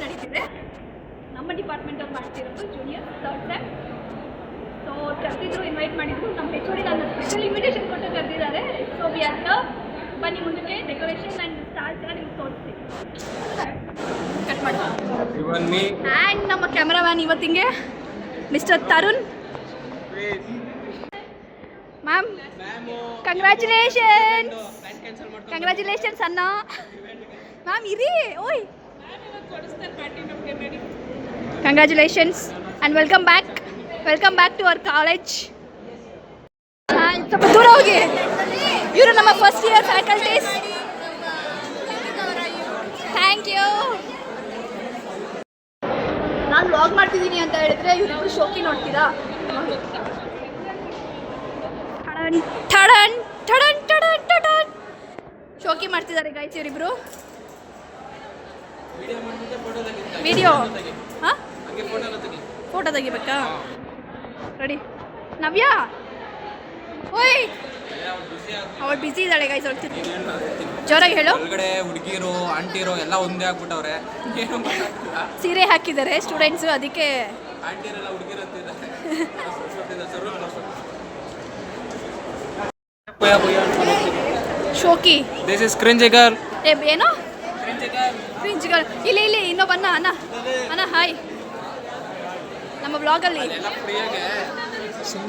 ನಡೀತಿದೆ. ನಮ್ಮ ಡಿಪಾರ್ಟ್ಮೆಂಟ್ ಅವ್ರು ಮಾಡ್ತಿರೋದು ಜೂನಿಯರ್ ಥರ್ಡ್ ಸೆಮ್. ಸೊ ಕರೆದಿದ್ರು, ಇನ್ವೈಟ್ ಮಾಡಿದ್ರು. ನಮ್ಮ HOD ನನ್ನ ಸ್ಪೆಷಲ್ ಇನ್ವಿಟೇಷನ್ ಕೊಟ್ಟು ಕರೆದಿದ್ದಾರೆ. So we are here. ಬನ್ನಿ ಮುಂದಕ್ಕೆ ಡೆಕೋರೇಷನ್ ಆ್ಯಂಡ್ ಸ್ಟಾರ್ಸ್ ಎಲ್ಲ ನಿಮ್ಗೆ ತೋರಿಸ್ತೀವಿ. ಕಟ್ ಮಾಡಿ. ಆ್ಯಂಡ್ ನಮ್ಮ ಕ್ಯಾಮ್ರಾಮ್ಯಾನ್ ಇವತ್ತಿಂಗೆ ಮಿಸ್ಟರ್ ತರುಣ್. ಮ್ಯಾಮ್ ಕಂಗ್ರ್ಯಾಚುಲೇಷನ್ಸ್ ಅಣ್ಣ. ಮ್ಯಾಮ್ ಇರಿ. ಓಯ್ congratulations and welcome back to our college. ಸ್ವಲ್ಪ ದೂರ ಹೋಗಿ. ಇವರು ನಮ್ಮ first year faculties. Thank you. ನಾನು ವ್ಲಾಗ್ ಮಾಡ್ತಿದ್ದೀನಿ ಅಂತ ಹೇಳಿದ್ರೆ ಇವರಿಬ್ಬರು ಶೋಕಿ ನೋಡ್ತೀರಾ? ಠಡನ್ ಠಡನ್ ಠಡನ್ ಠಡನ್ ಶೋಕಿ ಮಾಡ್ತಿದ್ದಾರೆ ಗೈಸ್ ಇವರಿಬ್ರು. ವಿಡಿಯೋ ಹಾಂ ಫೋಟೋ ತೆಗಿಬೇಕಾ? ರೆಡಿ. ನವ್ಯಾ ಓಯ್ ಅವಳು ಬಿಸಿ ಇದ್ದಾಳೆ ಗೈಸ್. ಹೋಗ್ತೀನಿ ಜೋರಾಗಿ ಹೇಳು. ಒಳಗಡೆ ಹುಡುಗಿರು ಆಂಟಿರು ಎಲ್ಲ ಒಂದೇ ಆಗ್ಬಿಟ್ಟವ್ರೆ. ಸೀರೆ ಹಾಕಿದ್ದಾರೆ ಸ್ಟೂಡೆಂಟ್ಸು, ಅದಕ್ಕೆ ಆಂಟಿರೆಲ್ಲ ಹುಡುಗಿರು ಅಂತಿದ್ದಾರೆ. ಶೋಕಿ ದಿಸ್ ಇಸ್ ಕ್ರಿಂಜ್ ಗರ್ಲ್. ಏನೋ ಕ್ರಿಂಜ್ ಗರ್ಲ್. ಇಲ್ಲಿ ಇನ್ನೊಬ್ಬ ಅಣ್ಣ ಹಾಯ್. ನಮ್ಮ ಬ್ಲಾಗಲ್ಲಿ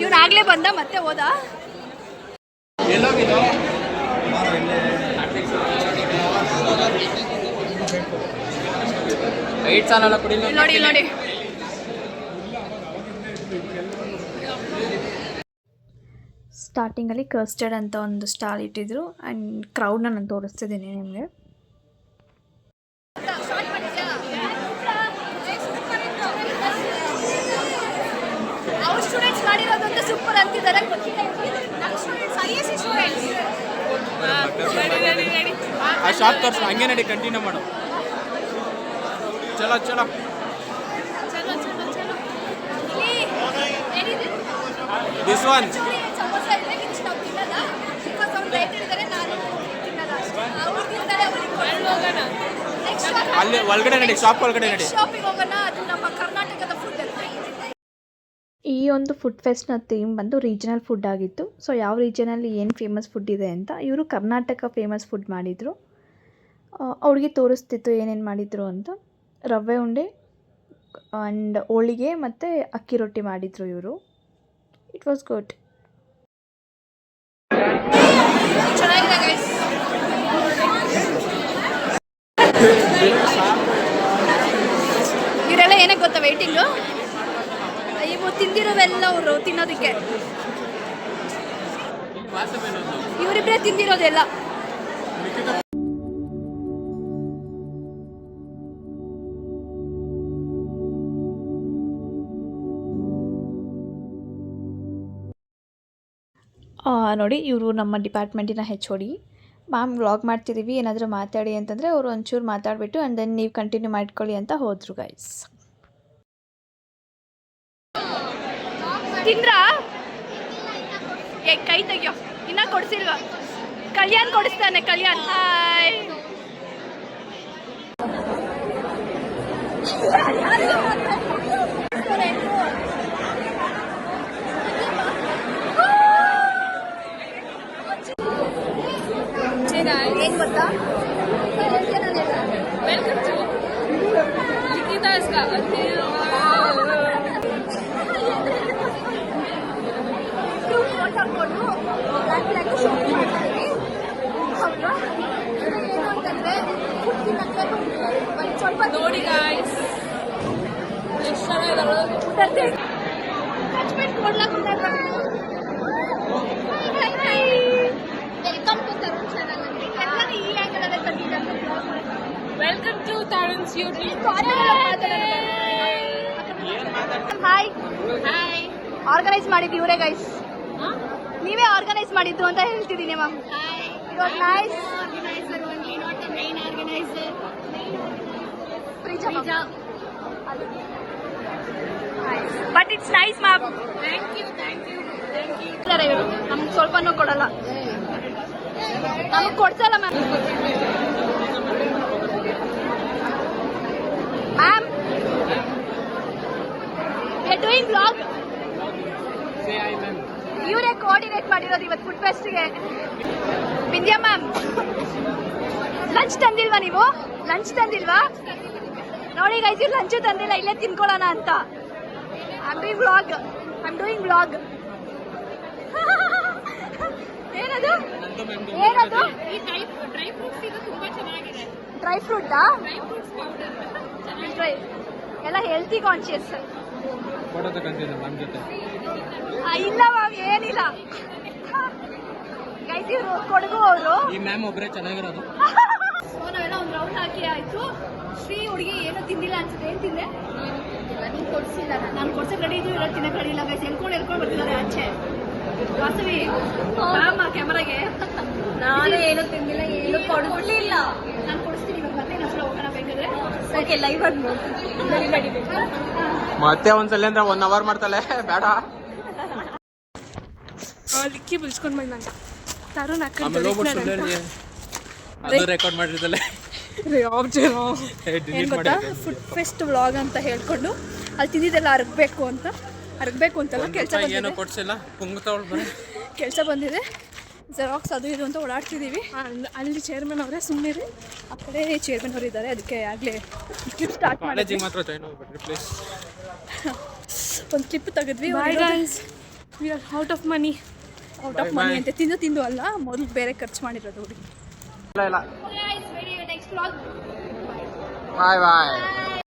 ಇವನಾಗಲೇ ಬಂದ ಮತ್ತೆ ಹೋದ. ನೋಡಿ ಸ್ಟಾರ್ಟಿಂಗಲ್ಲಿ ಕಸ್ಟರ್ಡ್ ಅಂತ ಒಂದು ಸ್ಟಾಲ್ ಇಟ್ಟಿದ್ರು ಆ್ಯಂಡ್ ಕ್ರೌಡ್ನ ನಾನು ತೋರಿಸ್ತಿದ್ದೀನಿ ನಿಮಗೆ. ಅವ್ರ ಸ್ಟೂಡೆಂಟ್ಸ್ ಮಾಡಿರೋದಂತ ಸೂಪರ್ ಅಂತಿದ್ದಾರೆ. ಆ ಶಾಪ್ ತೋರಿಸು, ಹಂಗೆ ನಡಿ, ಕಂಟಿನ್ಯೂ ಮಾಡು. ಚಲೋ ದಿಸ್ ಒನ್ ಅಲ್ಲಿ ಒಳಗಡೆ ನಡಿ, ಶಾಪ್ ಒಳಗಡೆ ನಡಿ. ಶಾಪಿಂಗ್ ಹೋಗೋಣ. ಅದು ನಮ್ಮ ಕರ್ನಾಟಕದ ಫುಡ್. ಈ ಒಂದು ಫುಡ್ ಫೆಸ್ಟ್ನ ಥೀಮ್ ಬಂದು ರೀಜನಲ್ ಫುಡ್ ಆಗಿತ್ತು. ಸೊ ಯಾವ ರೀಜನಲ್ಲಿ ಏನು ಫೇಮಸ್ ಫುಡ್ ಇದೆ ಅಂತ ಇವರು ಕರ್ನಾಟಕ ಫೇಮಸ್ ಫುಡ್ ಮಾಡಿದರು. ಅವ್ರಿಗೆ ತೋರಿಸ್ತಿತ್ತು ಏನೇನು ಮಾಡಿದರು ಅಂತ. ರವೆ ಉಂಡೆ ಆ್ಯಂಡ್ ಹೋಳಿಗೆ ಮತ್ತು ಅಕ್ಕಿ ರೊಟ್ಟಿ ಮಾಡಿದರು ಇವರು. It was good. ಇವರೆಲ್ಲ ಏನಕ್ಕೆ ಗೊತ್ತಾ ವೇಟಿಂಗು? ಇವು ತಿಂದಿರೋವೆಲ್ಲ ಅವರು ತಿನ್ನೋದಕ್ಕೆ. ಇವರಿಬ್ಬರೇ ತಿಂದಿರೋದೆಲ್ಲ. ನೋಡಿ ಇವರು ನಮ್ಮ ಡಿಪಾರ್ಟ್ಮೆಂಟಿನ HOD. ಮ್ಯಾಮ್ ವ್ಲಾಗ್ ಮಾಡ್ತಿದ್ದೀವಿ, ಏನಾದರೂ ಮಾತಾಡಿ ಅಂತಂದರೆ ಅವರು ಒಂಚೂರು ಮಾತಾಡಿಬಿಟ್ಟು ಆ್ಯಂಡ್ ದೆನ್ ನೀವು ಕಂಟಿನ್ಯೂ ಮಾಡ್ಕೊಳ್ಳಿ ಅಂತ ಹೋದರು ಗೈಸ್. ತಿಂದ್ರಾ? ಕೈ ತೆಗಿಯೋ, ಇನ್ನ ಕೊಡಿಸಿಲ್ವಾ? ಕಲ್ಯಾಣ್ ಕೊಡಿಸ್ತಾನೆ. ಕಲ್ಯಾಣ್ ಹಾಯ್. ಏನ್ ಗೊತ್ತಾ? ವೆಲ್ಕಮ್ ಟು ಜಿಗಿದಾಸ್ ಸ್ವಲ್ಪ ನೋಡಿ ಗಾಯ್ಸ್ ಎಷ್ಟು ಚೆನ್ನಾಗಿದೆ. Welcome to Tarun channel. ಈ ಆಂಗಲ್ ತಂದಿದ್ದಾರೆ. Welcome to Tarun's YouTube. Hi organise ಮಾಡಿದ್ದು ಇವರೇ ಗೈಸ್. ನೀವೇ ಆರ್ಗನೈಸ್ ಮಾಡಿದ್ದು ಅಂತ ಹೇಳ್ತಿದ್ದೀನಿ ma'am. It was nice. But it's nice ma'am. Thank you. ನಮ್ಗೆ ಸ್ವಲ್ಪನೂ ಕೊಡಲ್ಲ, ನಮಗೆ ಕೊಡ್ಸಲ್ಲ ಮ್ಯಾಮ್. ಮಾಡಿರೋದು ಇವತ್ತು ಫುಡ್ ಫೆಸ್ಟ್ಗೆ. ವಿದ್ಯಾ ಮ್ಯಾಮ್, ಲಂಚ್ ತಂದಿಲ್ವಾ ನೀವು? ಲಂಚ್ ತಂದಿಲ್ವಾ? ನೋಡಿ ಗೈಸ್, ಇವ್ರು ಲಂಚು ತಂದಿಲ್ಲ, ಇಲ್ಲೇ ತಿನ್ಕೊಳ್ಳೋಣ ಅಂತ. I am doing vlog. ಏನದು ಏನದು? ಡ್ರೈ ಫ್ರೂಟಾ? ಡ್ರೈ ಎಲ್ಲ ಹೆಲ್ತಿ ಕಾನ್ಶಿಯಸ್. ಇಲ್ಲ ಮ್ಯಾಮ್, ಏನಿಲ್ಲ ಗೈಸ್, ಇವರು ಕೊಡಗು ಅವರು. ಈ ಮ್ಯಾಮ್ ಒಬ್ಬರೇ ಚೆನ್ನಾಗಿರೋದು. ನಾವೆಲ್ಲ ಒಂದು ರೌಂಡ್ ಹಾಕಿ ಆಯ್ತು. ಶ್ರೀ ಹುಡುಗಿ ಏನೋ ತಿಂದಿಲ್ಲ ಅನ್ಸುತ್ತೆ. ಏನ್ ತಿಂದೆ? ನೀನು ಕೊಡ್ಸಿಲ್ಲ. ನಾನು ಕೊಡ್ಸಕ್ ರೆಡಿ ಇದ್ದು, ಇರೋ ತಿನ್ನಕ್ ರೆಡಿ ಇಲ್ಲ ಗೈಸ್. ಎಲ್ಕೊಂಡು ಬರ್ತಿದ್ದಾರೆ ಆಚೆ. ವಾಸವಿ ಬಾಮ ಕ್ಯಾಮರಾಗೆ. ನಾನು ಏನು ತಿಂದಿಲ್ಲ, ಏನು ಕೊಡ್ಲಿಲ್ಲ. ನಾನು ಕೊಡಿಸ್ತೀನಿ ಇವಾಗ, ಮತ್ತೆ ಇನ್ನೊಂದ್ಸಲ ಹೋಗೋಣ ಬೇಕಾದ್ರೆ. ಓಕೆ, ಲೈವ್ ಆಗಿ ನೋಡಿ. ಮತ್ತೆ ಒಂದ್ಸಲ ಅಂದ್ರೆ 1 hour ಮಾಡ್ತಾಳೆ, ಬೇಡ. ಲಿಕ್ಕಿ ಬಿಳ್ಸ್ಕೊಂಡ್ ಬಂದ ನಂಗೆ ತರುಣ್ ಆಮೇಲೆ ಹೋಗ್ಬಿಟ್ಟು ಅದು ರೆಕಾರ್ಡ್ ಮಾಡಿರ್ತಾಳೆ. ಏನ್ ಗೊತ್ತಾ, ಫುಡ್ ಫೆಸ್ಟ್ ವ್ಲಾಗ್ ಅಂತ ಹೇಳ್ಕೊಂಡು ಅಲ್ಲಿ ತಿಂದಿದ್ದೆಲ್ಲ ಅರಗಬೇಕು ಅಂತಲ್ಲ ಏನೋ ಕೊಡ್ಸಿಲ್ಲ, ಪುಂಗ್ತಾವಳು ಬರೀ ಕೆಲಸ ಬಂದಿದೆ. ಜೆರಾಕ್ಸ್ ಅದು ಇದು ಅಂತ ಓಡಾಡ್ತಿದ್ದೀವಿ. ಅಲ್ಲಿ ಚೇರ್ಮನ್ ಅವರೇ, ಸುಮ್ಮನೆ ಆ ಕಡೆ ಚೇರ್ಮನ್ ಅವರು ಇದ್ದಾರೆ. ಅದಕ್ಕೆ ಆಗಲೇ ಕ್ಲಿಪ್ ಸ್ಟಾರ್ಟ್ ಮಾಡಿದ್ವಿ. ಮಾತ್ರ ಜಾಯ್ನ್ ಹೋಗ್ಬಿಟ್ರಿ ಪ್ಲೀಸ್. ಒಂದು ಕ್ಲಿಪ್ ತೆಗೆದ್ವಿ. We are out of money ಅಂತ ತಿಂದು ಅಲ್ಲ, ಮೊದಲು ಬೇರೆ ಖರ್ಚು ಮಾಡಿರೋದು ಹುಡುಗಿ. ಇಲ್ಲ ನೆಕ್ಸ್ಟ್ ವ್ಲಾಗ್. ಬಾಯ್ ಬಾಯ್.